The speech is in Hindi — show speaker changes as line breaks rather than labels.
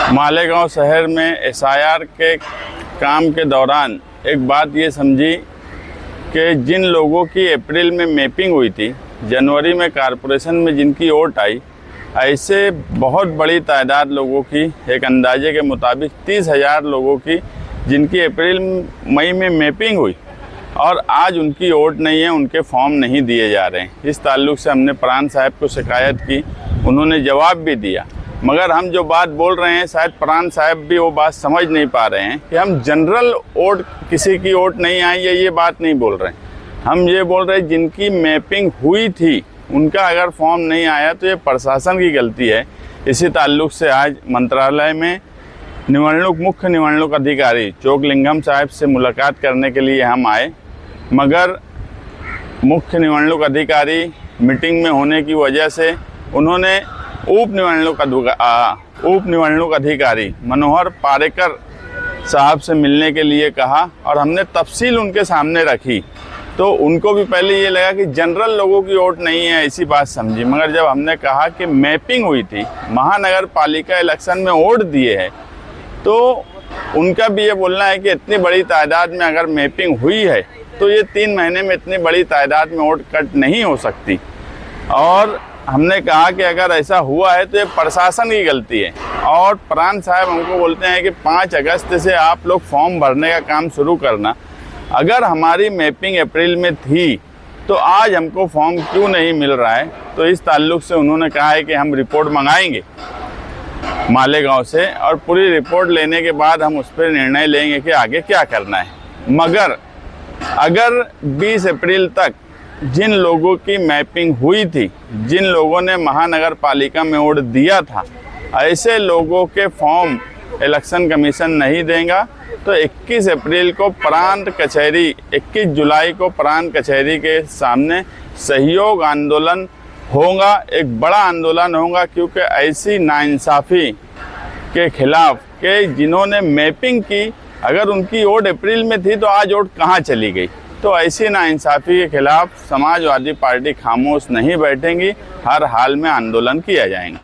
मालेगांव शहर में एसआईआर के काम के दौरान एक बात ये समझी कि जिन लोगों की अप्रैल में मैपिंग हुई थी, जनवरी में कॉरपोरेशन में जिनकी वोट आई, ऐसे बहुत बड़ी तादाद लोगों की, एक अंदाजे के मुताबिक 30,000 लोगों की जिनकी अप्रैल मई में मैपिंग हुई और आज उनकी वोट नहीं है, उनके फॉर्म नहीं दिए जा रहे हैं। इस ताल्लुक़ से हमने प्राण साहब को शिकायत की, उन्होंने जवाब भी दिया, मगर हम जो बात बोल रहे हैं शायद प्राण साहब भी वो बात समझ नहीं पा रहे हैं कि हम जनरल वोट, किसी की वोट नहीं आई है, ये बात नहीं बोल रहे हैं। हम ये बोल रहे हैं जिनकी मैपिंग हुई थी उनका अगर फॉर्म नहीं आया तो ये प्रशासन की गलती है। इसी ताल्लुक़ से आज मंत्रालय में मुख्य निवडणूक अधिकारी चोकलिंगम साहब से मुलाकात करने के लिए हम आए, मगर मुख्य निवडणूक अधिकारी मीटिंग में होने की वजह से उन्होंने उप निवडणूक अधिकारी मनोहर पारेकर साहब से मिलने के लिए कहा और हमने तफसील उनके सामने रखी। तो उनको भी पहले ये लगा कि जनरल लोगों की वोट नहीं है, ऐसी बात समझी, मगर जब हमने कहा कि मैपिंग हुई थी, महानगर पालिका इलेक्शन में वोट दिए हैं, तो उनका भी ये बोलना है कि इतनी बड़ी तादाद में अगर मैपिंग हुई है तो ये 3 महीने में इतनी बड़ी तादाद में वोट कट नहीं हो सकती। और हमने कहा कि अगर ऐसा हुआ है तो ये प्रशासन की गलती है। और प्राण साहब हमको बोलते हैं कि 5 अगस्त से आप लोग फॉर्म भरने का काम शुरू करना। अगर हमारी मैपिंग अप्रैल में थी तो आज हमको फॉर्म क्यों नहीं मिल रहा है? तो इस ताल्लुक़ से उन्होंने कहा है कि हम रिपोर्ट मंगाएंगे मालेगांव से और पूरी रिपोर्ट लेने के बाद हम उस पर निर्णय लेंगे कि आगे क्या करना है। मगर अगर 20 अप्रैल तक जिन लोगों की मैपिंग हुई थी, जिन लोगों ने महानगर पालिका में वोट दिया था, ऐसे लोगों के फॉर्म इलेक्शन कमीशन नहीं देगा तो 21 अप्रैल को प्रांत कचहरी, 21 जुलाई को प्रांत कचहरी के सामने सहयोग आंदोलन होगा, एक बड़ा आंदोलन होगा, क्योंकि ऐसी नाइंसाफ़ी के खिलाफ के जिन्होंने मैपिंग की, अगर उनकी वोट अप्रैल में थी तो आज वोट कहाँ चली गई? तो ऐसी नाइंसाफ़ी के खिलाफ समाजवादी पार्टी खामोश नहीं बैठेंगी, हर हाल में आंदोलन किया जाएगा।